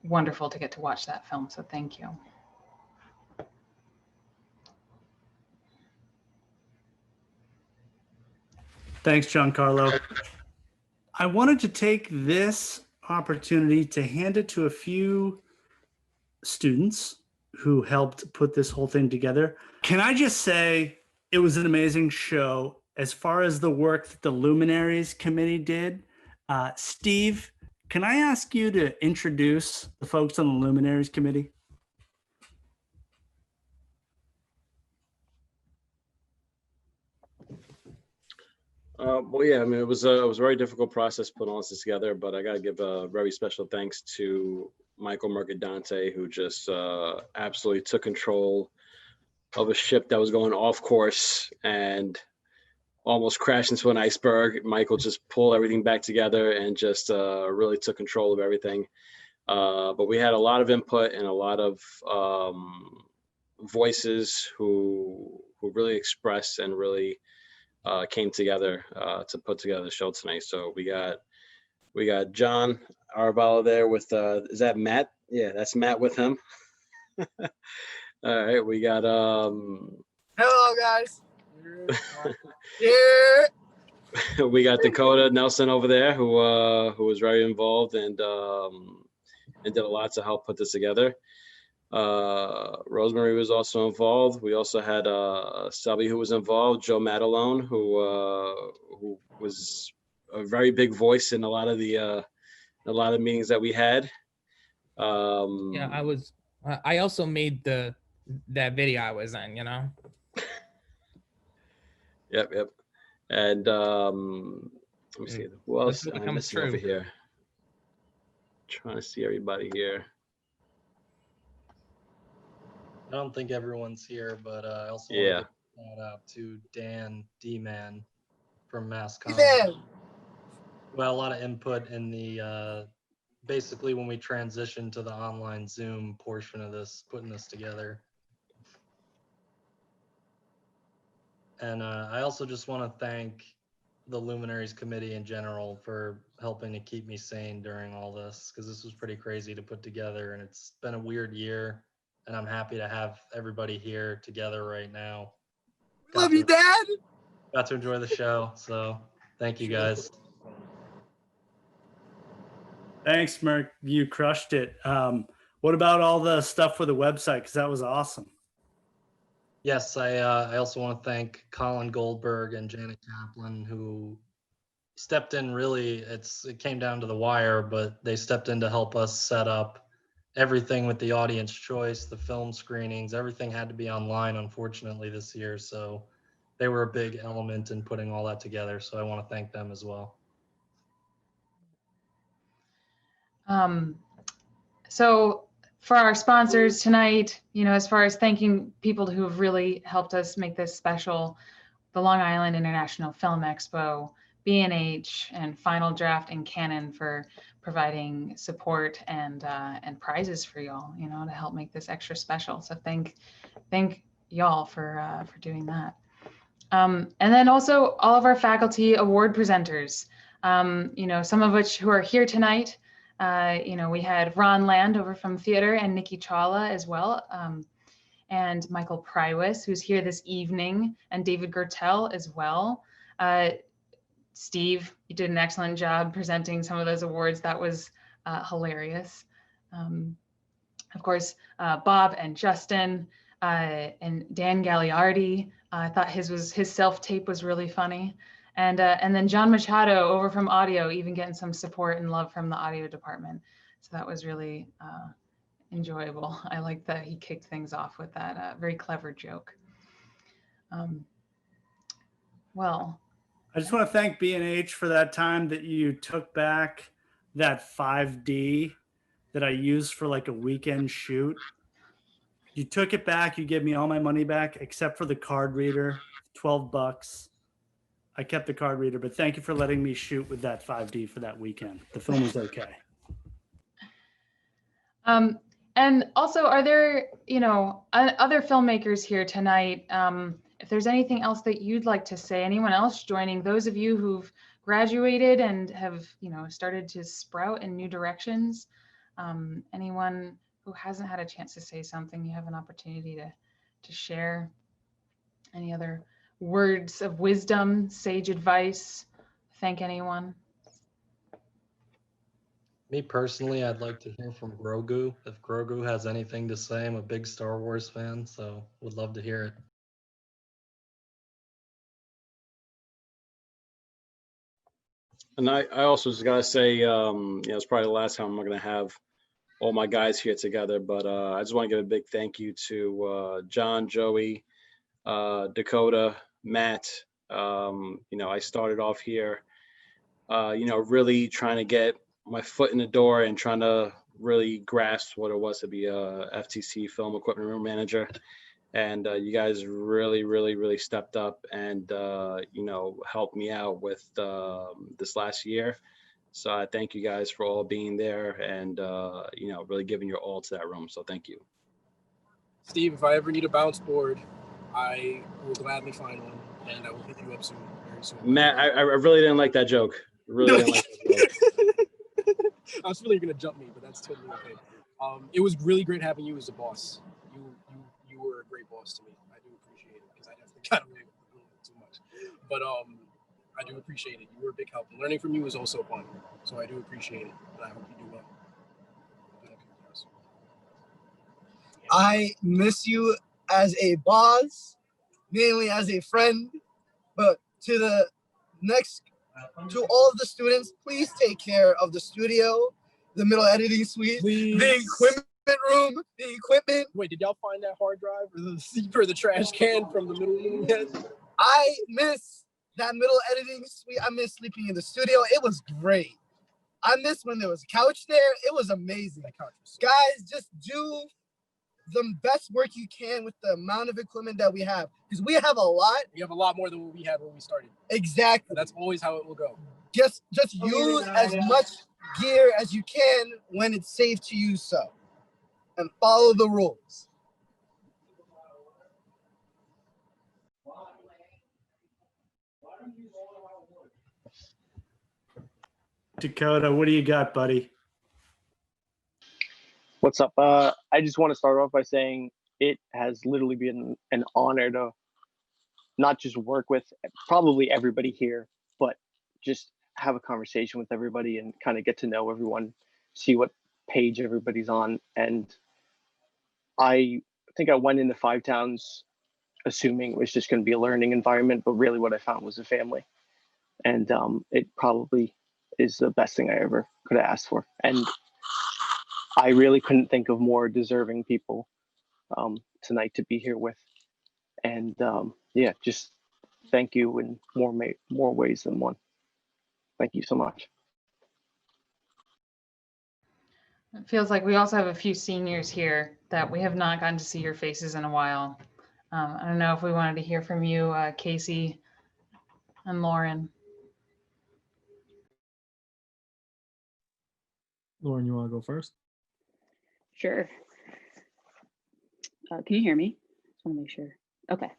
Speaker 1: wonderful to get to watch that film. So thank you.
Speaker 4: Thanks, Giancarlo. I wanted to take this opportunity to hand it to a few students who helped put this whole thing together. Can I just say it was an amazing show as far as the work that the Luminaries committee did. Steve, can I ask you to introduce the folks on the Luminaries committee?
Speaker 14: Well, yeah, I mean, it was a very difficult process putting all this together, but I got to give a very special thanks to Michael Mercadante, who just absolutely took control of a ship that was going off course and almost crashed into an iceberg. Michael just pulled everything back together and just really took control of everything. But we had a lot of input and a lot of voices who really expressed and really came together to put together the show tonight. So we got John Arvalo there with is that Matt? Yeah, that's Matt with him. All right, we got
Speaker 3: Hello, guys. Yeah.
Speaker 14: We got Dakota Nelson over there who was very involved and did a lot to help put this together. Rosemary was also involved. We also had Selby, who was involved, Joe Matalone, who was a very big voice in a lot of the meetings that we had.
Speaker 2: Yeah, I also made that video I was in, you know.
Speaker 14: Yep. And let me see, who
Speaker 2: Let's
Speaker 14: else
Speaker 2: hope
Speaker 14: am
Speaker 2: it
Speaker 14: I
Speaker 2: comes
Speaker 14: missing over
Speaker 2: true.
Speaker 14: here? Trying to see everybody here.
Speaker 16: I don't think everyone's here, but I also want to give a shout out to Dan D-Man from MassCom. Well, a lot of input in the basically when we transitioned to the online Zoom portion of this, putting this together. And I also just want to thank the Luminaries Committee in general for helping to keep me sane during all this, because this was pretty crazy to put together, and it's been a weird year, and I'm happy to have everybody here together right now.
Speaker 3: Love you, Dad.
Speaker 16: Got to enjoy the show, so thank you guys.
Speaker 4: Thanks, Merc. You crushed it. What about all the stuff for the website? Because that was awesome.
Speaker 16: Yes, I also want to thank Colin Goldberg and Janet Kaplan, who stepped in. Really, it came down to the wire, but they stepped in to help us set up everything with the audience choice, the film screenings. Everything had to be online, unfortunately, this year. So they were a big element in putting all that together. So I want to thank them as well.
Speaker 1: So for our sponsors tonight, you know, as far as thanking people who have really helped us make this special, the Long Island International Film Expo, B&H, and Final Draft and Canon for providing support and prizes for y'all, you know, to help make this extra special. So thank y'all for doing that. And then also all of our faculty award presenters, you know, some of which who are here tonight. You know, we had Ron Land over from theater and Nikki Chawla as well. And Michael Prywis, who's here this evening, and David Gertel as well. Steve, you did an excellent job presenting some of those awards. That was hilarious. Of course, Bob and Justin and Dan Gagliardi. I thought his self-tape was really funny. And then John Machado over from audio, even getting some support and love from the audio department. So that was really enjoyable. I like that he kicked things off with that very clever joke. Well,
Speaker 4: I just want to thank B&H for that time that you took back that 5D that I used for like a weekend shoot. You took it back. You gave me all my money back except for the card reader, $12. I kept the card reader, but thank you for letting me shoot with that 5D for that weekend. The film was okay.
Speaker 1: And also, are there, you know, other filmmakers here tonight? If there's anything else that you'd like to say, anyone else joining, those of you who've graduated and have, you know, started to sprout in new directions, anyone who hasn't had a chance to say something, you have an opportunity to share. Any other words of wisdom, sage advice, thank anyone?
Speaker 16: Me personally, I'd like to hear from Grogu. If Grogu has anything to say, I'm a big Star Wars fan, so would love to hear it.
Speaker 14: And I also just gotta say, you know, it's probably the last time I'm gonna have all my guys here together, but I just want to give a big thank you to John, Joey, Dakota, Matt. You know, I started off here, you know, really trying to get my foot in the door and trying to really grasp what it was to be a FTC film equipment room manager. And you guys really stepped up and, you know, helped me out with this last year. So I thank you guys for all being there and, you know, really giving your all to that room. So thank you.
Speaker 17: Steve, if I ever need a bounce board, I will gladly find one and I will hit you up soon, very soon.
Speaker 14: Matt, I really didn't like that joke. Really didn't like that joke.
Speaker 17: I was feeling you're going to jump me, but that's totally okay. It was really great having you as a boss. You were a great boss to me. I do appreciate it because I definitely got away with a little bit too much. But I do appreciate it. You were a big help. Learning from you is also fun. So I do appreciate it. And I hope you do well.
Speaker 3: I miss you as a boss, mainly as a friend, but to all of the students, please take care of the studio, the middle editing suite,
Speaker 17: Please.
Speaker 3: the equipment room, the equipment.
Speaker 17: Wait, did y'all find that hard drive or the trash can from the middle room yet?
Speaker 3: I miss that middle editing suite. I miss sleeping in the studio. It was great. I miss when there was a couch there. It was amazing. Guys, just do the best work you can with the amount of equipment that we have, because we have a lot.
Speaker 17: We have a lot more than what we had when we started.
Speaker 3: Exactly.
Speaker 17: That's always how it will go.
Speaker 3: Just use as much gear as you can when it's safe to use so, and follow the rules.
Speaker 4: Dakota, what do you got, buddy?
Speaker 18: What's up? I just want to start off by saying it has literally been an honor to not just work with probably everybody here, but just have a conversation with everybody and kind of get to know everyone, see what page everybody's on. And I think I went into Five Towns assuming it was just going to be a learning environment, but really what I found was a family. And it probably is the best thing I ever could have asked for. And I really couldn't think of more deserving people tonight to be here with. And yeah, just thank you in more ways than one. Thank you so much.
Speaker 1: It feels like we also have a few seniors here that we have not gotten to see your faces in a while. I don't know if we wanted to hear from you, Casey and Lauren.
Speaker 12: Lauren, you want to go first?
Speaker 6: Sure. Can you hear me? Just want to make sure. Okay.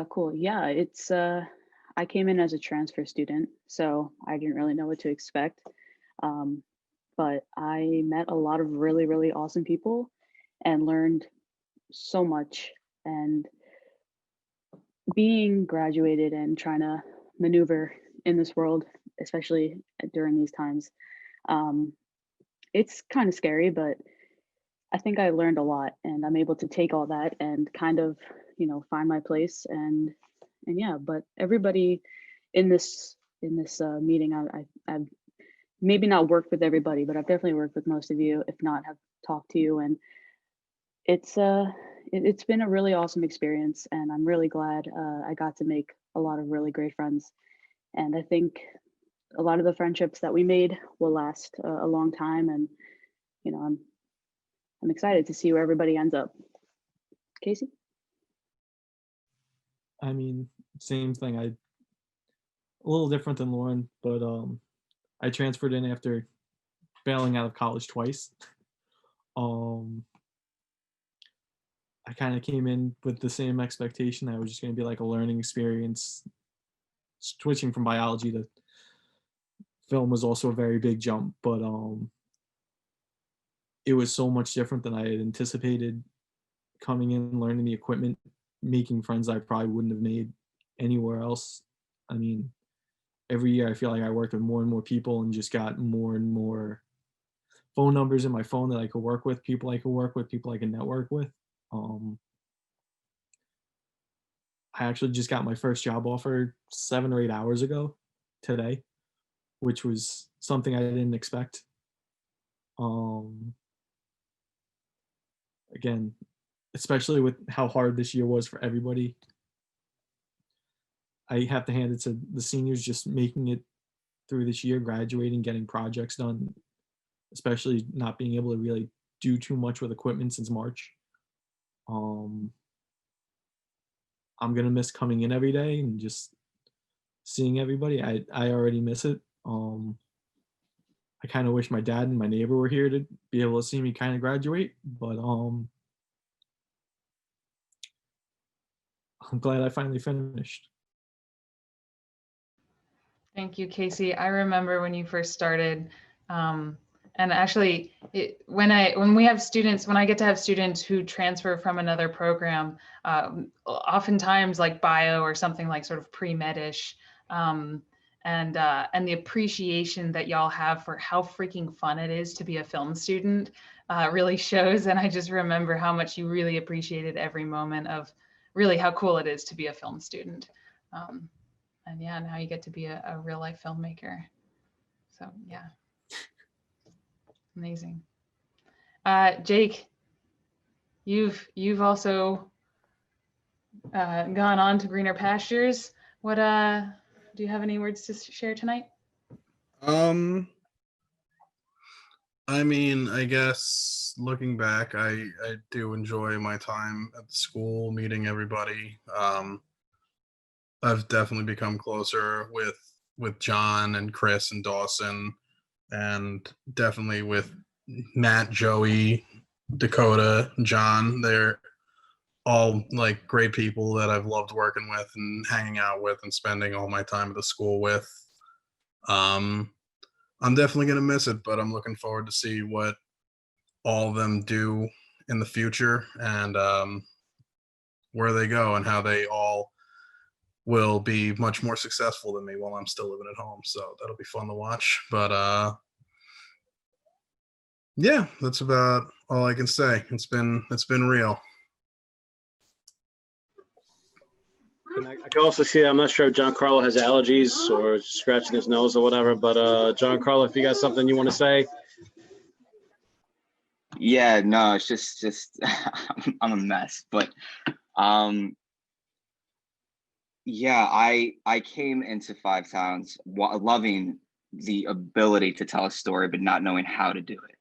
Speaker 6: Cool. Yeah, it's I came in as a transfer student, so I didn't really know what to expect. But I met a lot of really, really awesome people and learned so much. And being graduated and trying to maneuver in this world, especially during these times, it's kind of scary, but I think I learned a lot, and I'm able to take all that and kind of, find my place. And yeah, but everybody in this meeting, I've maybe not worked with everybody, but I've definitely worked with most of you, if not have talked to you. And it's been a really awesome experience, and I'm really glad I got to make a lot of really great friends. And I think a lot of the friendships that we made will last a long time. And I'm excited to see where everybody ends up. Casey?
Speaker 12: I mean, same thing. A little different than Lauren, but I transferred in after bailing out of college twice. I kind of came in with the same expectation that it was just going to be like a learning experience. Switching from biology to film was also a very big jump, but it was so much different than I had anticipated. Coming in, learning the equipment, making friends I probably wouldn't have made anywhere else. I mean, every year I feel like I worked with more and more people and just got more and more phone numbers in my phone that I could work with, people I could work with, people I can network with. I actually just got my first job offer 7 or 8 hours ago today, which was something I didn't expect. Again, especially with how hard this year was for everybody, I have to hand it to the seniors just making it through this year, graduating, getting projects done, especially not being able to really do too much with equipment since March. I'm gonna miss coming in every day and just seeing everybody. I already miss it. I kind of wish my dad and my neighbor were here to be able to see me kind of graduate, but I'm glad I finally finished.
Speaker 1: Thank you, Casey. I remember when you first started, and actually, when I get to have students who transfer from another program, oftentimes like bio or something like sort of pre-med-ish, and the appreciation that y'all have for how freaking fun it is to be a film student really shows. And I just remember how much you really appreciated every moment of really how cool it is to be a film student. And yeah, now you get to be a real life filmmaker. So yeah, amazing. Jake, you've also gone on to greener pastures. What do you have any words to share tonight?
Speaker 8: I mean, I guess looking back, I do enjoy my time at the school, meeting everybody. I've definitely become closer with John and Chris and Dawson, and definitely with Matt, Joey, Dakota, John. They're all like great people that I've loved working with and hanging out with and spending all my time at the school with. I'm definitely gonna miss it, but I'm looking forward to see what all of them do in the future, and where they go and how they all will be much more successful than me while I'm still living at home. So that'll be fun to watch. But yeah, that's about all I can say. It's been real.
Speaker 14: And I can also see, I'm not sure if John Carlo has allergies or scratching his nose or whatever, but John Carlo, if you got something you want to say.
Speaker 7: Yeah, no, it's just I'm a mess, but yeah, I came into Five Towns loving the ability to tell a story, but not knowing how to do it.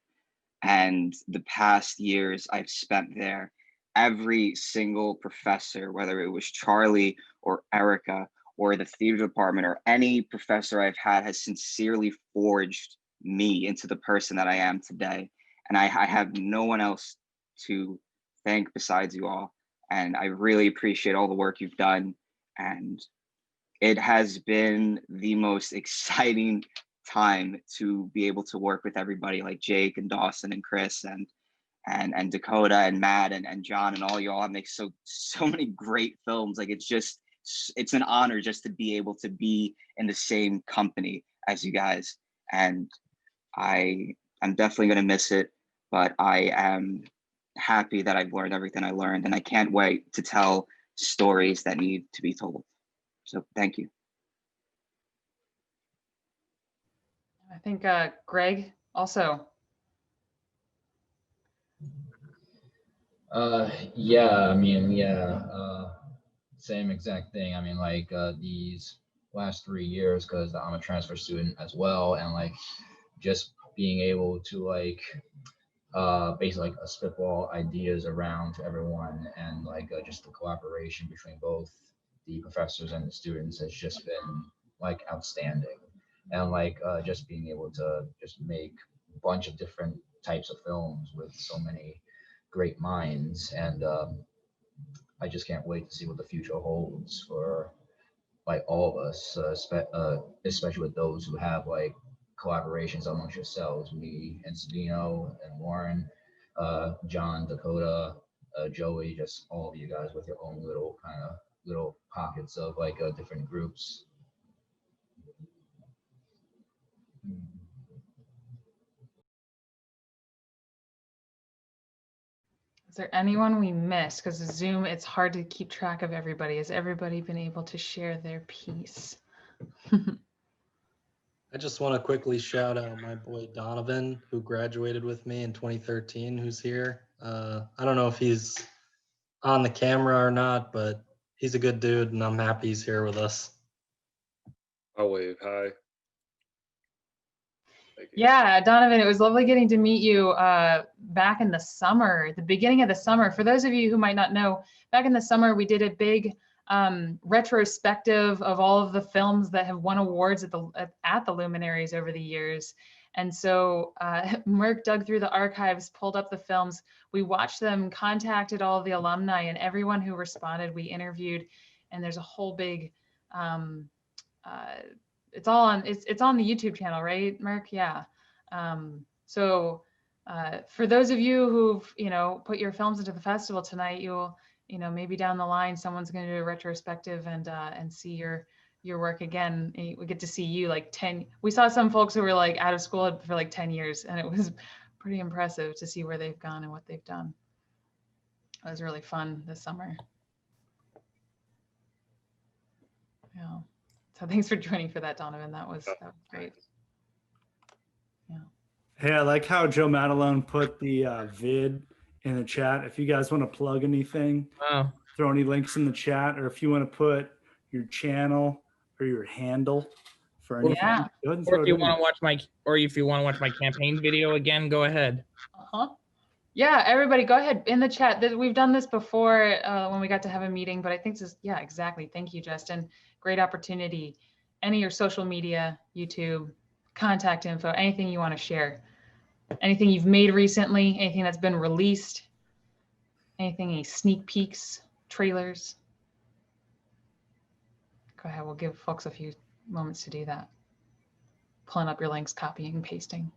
Speaker 7: And the past years I've spent there, every single professor, whether it was Charlie or Erika or the theater department or any professor I've had, has sincerely forged me into the person that I am today. And I have no one else to thank besides you all. And I really appreciate all the work you've done. And it has been the most exciting time to be able to work with everybody like Jake and Dawson and Chris and Dakota and Matt and John and all y'all make so many great films. Like it's an honor just to be able to be in the same company as you guys. And I'm definitely gonna miss it, but I am happy that I've learned everything I learned, and I can't wait to tell stories that need to be told. So thank you.
Speaker 1: I think Greg also.
Speaker 5: Yeah, I mean, yeah, same exact thing. I mean, like these last 3 years, because I'm a transfer student as well, and like just being able to like basically like spitball ideas around to everyone, and like just the collaboration between both the professors and the students has just been like outstanding. And like just being able to just make a bunch of different types of films with so many great minds, and I just can't wait to see what the future holds for like all of us, especially with those who have like collaborations amongst yourselves, me and Sabino and Warren, John, Dakota, Joey, just all of you guys with your own little kind of little pockets of like different groups.
Speaker 1: Is there anyone we missed? Because Zoom, it's hard to keep track of everybody. Has everybody been able to share their piece?
Speaker 16: I just want to quickly shout out my boy Donovan, who graduated with me in 2013, who's here. I don't know if he's on the camera or not, but he's a good dude, and I'm happy he's here with us.
Speaker 19: I'll wave. Hi.
Speaker 1: Yeah, Donovan, it was lovely getting to meet you back in the summer, the beginning of the summer. For those of you who might not know, back in the summer, we did a big retrospective of all of the films that have won awards at the Luminaries over the years. And so Merck dug through the archives, pulled up the films. We watched them, contacted all of the alumni, and everyone who responded, we interviewed. And there's a whole big it's on the YouTube channel, right, Merck? Yeah. So for those of you who've put your films into the festival tonight, you'll maybe down the line someone's going to do a retrospective and see your work again. We get to see you like 10. We saw some folks who were like out of school for like 10 years, and it was pretty impressive to see where they've gone and what they've done. It was really fun this summer. Yeah. So thanks for joining for that, Donovan. That was great. Yeah.
Speaker 4: Hey, I like how Joe Madelone put the vid in the chat. If you guys want to plug anything, throw any links in the chat, or if you want to put your channel or your handle for anything, go ahead and
Speaker 2: Or
Speaker 4: throw
Speaker 2: if
Speaker 4: it
Speaker 2: you
Speaker 4: in
Speaker 2: want
Speaker 4: there.
Speaker 2: to watch my, or if you want to watch my campaign video again, go ahead.
Speaker 1: Yeah, everybody go ahead in the chat. We've done this before when we got to have a meeting, but I think this, yeah, exactly. Thank you, Justin. Great opportunity. Any of your social media, YouTube, contact info, anything you want to share, anything you've made recently, anything that's been released, anything, any sneak peeks, trailers. Go ahead, we'll give folks a few moments to do that. Pulling up your links, copying, pasting.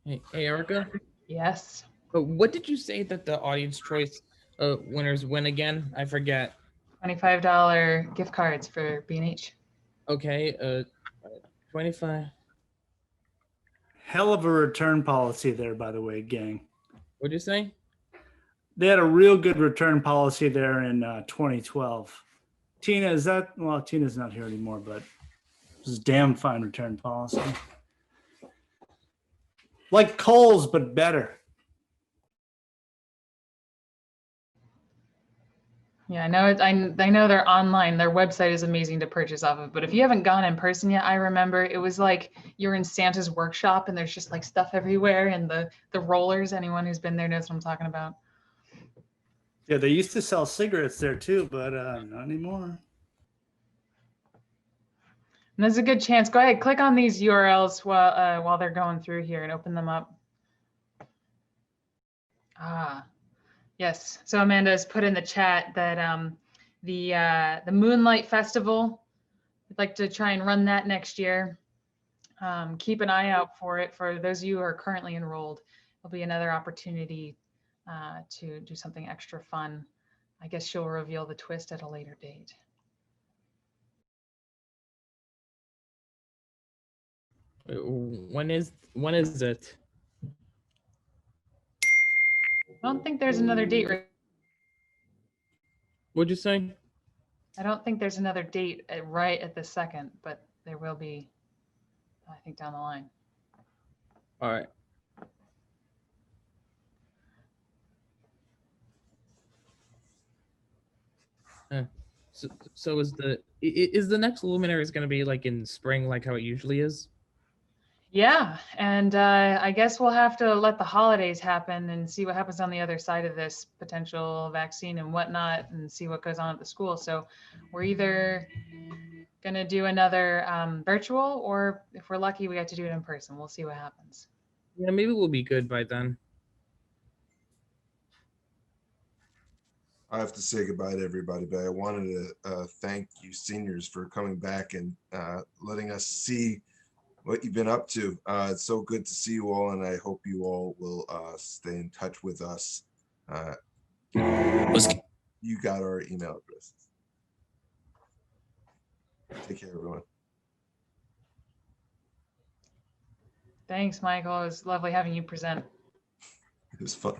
Speaker 2: Hey, Erica?
Speaker 1: Yes.
Speaker 2: What did you say that the audience choice winners win again? I forget.
Speaker 1: $25 gift cards for B&H.
Speaker 2: Okay, 25.
Speaker 4: Hell of a return policy there, by the way, gang.
Speaker 2: What'd you say?
Speaker 4: They had a real good return policy there in 2012. Tina, is that, well, Tina's not here anymore, but this is damn fine return policy. Like Kohl's, but better.
Speaker 1: Yeah, I know. I know they're online. Their website is amazing to purchase off of. But if you haven't gone in person yet, I remember it was like you're in Santa's workshop and there's just like stuff everywhere, and the rollers. Anyone who's been there knows what I'm talking about.
Speaker 4: Yeah, they used to sell cigarettes there too, but not anymore.
Speaker 1: And there's a good chance. Go ahead, click on these URLs while they're going through here and open them up. Yes. So Amanda has put in the chat that the Moonlight Festival, I'd like to try and run that next year. Keep an eye out for it. For those of you who are currently enrolled, there'll be another opportunity to do something extra fun. I guess she'll reveal the twist at a later date.
Speaker 2: When is it?
Speaker 1: I don't think there's another date.
Speaker 2: What'd you say?
Speaker 1: I don't think there's another date right at this second, but there will be, I think, down the line.
Speaker 2: All right. So is the next Luminaries going to be like in spring, like how it usually is?
Speaker 1: Yeah, and I guess we'll have to let the holidays happen and see what happens on the other side of this potential vaccine and whatnot, and see what goes on at the school. So we're either going to do another virtual, or if we're lucky, we get to do it in person. We'll see what happens.
Speaker 2: Yeah, maybe we'll be good by then.
Speaker 20: I have to say goodbye to everybody, but I wanted to thank you seniors for coming back and letting us see what you've been up to. It's so good to see you all, and I hope you all will stay in touch with us. You got our email addresses. Take care, everyone.
Speaker 1: Thanks, Michael. It was lovely having you present.
Speaker 20: It was fun.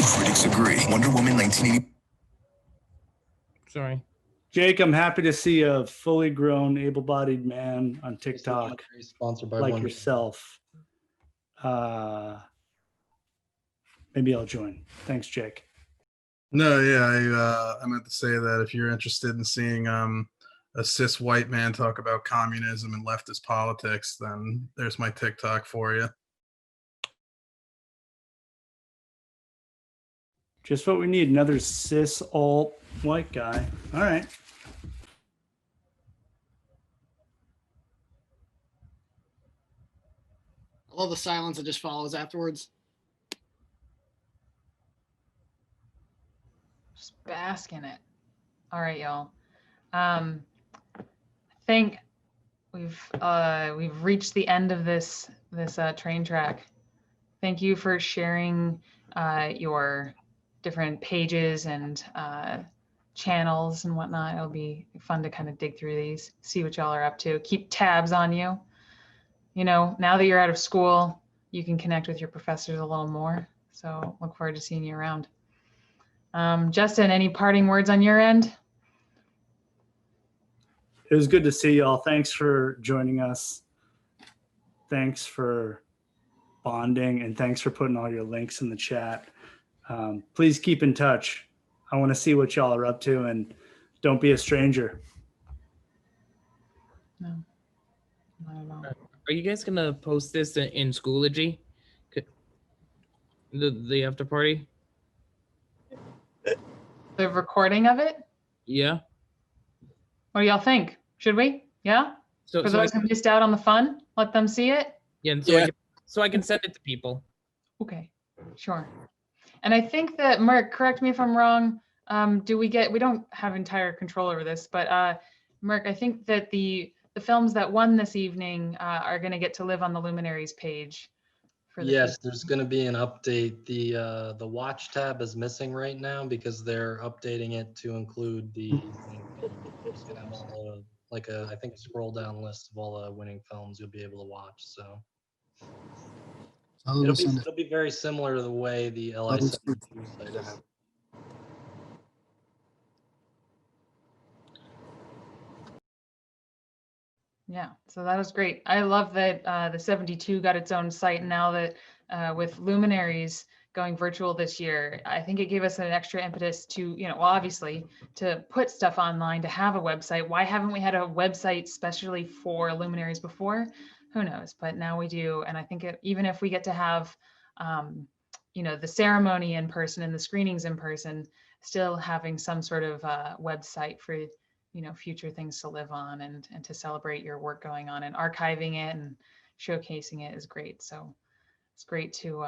Speaker 21: Critics agree. Wonder Woman 1980.
Speaker 2: Sorry.
Speaker 4: Jake, I'm happy to see a fully grown, able-bodied man on TikTok,
Speaker 16: sponsored by
Speaker 4: like
Speaker 16: Wonder
Speaker 4: yourself. Maybe I'll join. Thanks, Jake.
Speaker 8: No, yeah, I meant to say that if you're interested in seeing a cis white man talk about communism and leftist politics, then there's my TikTok for you.
Speaker 4: Just what we need, another cis alt white guy. All right.
Speaker 9: I love the silence that just follows afterwards.
Speaker 1: Just bask in it. All right, y'all. I think we've reached the end of this train track. Thank you for sharing your different pages and channels and whatnot. It'll be fun to kind of dig through these, see what y'all are up to, keep tabs on you. You know, now that you're out of school, you can connect with your professors a little more. So look forward to seeing you around. Justin, any parting words on your end?
Speaker 4: It was good to see y'all. Thanks for joining us. Thanks for bonding, and thanks for putting all your links in the chat. Please keep in touch. I want to see what y'all are up to, and don't be a stranger.
Speaker 1: No, not at all.
Speaker 2: Are you guys gonna post this in Schoology? The after party?
Speaker 1: The recording of it?
Speaker 2: Yeah.
Speaker 1: What do y'all think? Should we? Yeah?
Speaker 2: So,
Speaker 1: For
Speaker 2: so I
Speaker 1: those who missed out on the fun, let them see it?
Speaker 2: Yeah, and so I can send it to people.
Speaker 1: Okay, sure. And I think that, Mark, correct me if I'm wrong, we don't have entire control over this, but Mark, I think that the films that won this evening are going to get to live on the Luminaries page. For the
Speaker 16: Yes,
Speaker 1: future.
Speaker 16: there's going to be an update. The watch tab is missing right now because they're updating it to include the winning film. It's going to have all the, I think a scroll down list of all the winning films you'll be able to watch. So it'll be very similar to the way the LI-72 site is.
Speaker 1: Yeah, so that was great. I love that the 72 got its own site now that with Luminaries going virtual this year, I think it gave us an extra impetus to, well, obviously to put stuff online, to have a website. Why haven't we had a website specially for Luminaries before? Who knows, but now we do. And I think even if we get to have, the ceremony in person and the screenings in person, still having some sort of website for future things to live on and to celebrate your work going on, and archiving it and showcasing it is great. So it's great to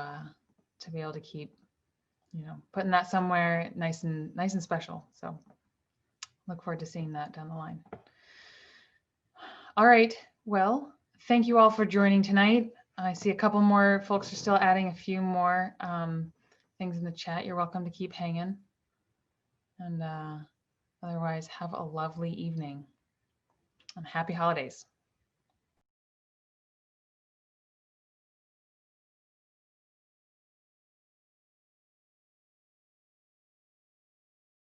Speaker 1: be able to keep, putting that somewhere nice and special. So look forward to seeing that down the line. All right. Well, thank you all for joining tonight. I see a couple more folks are still adding a few more things in the chat. You're welcome to keep hanging. And otherwise, have a lovely evening and happy holidays.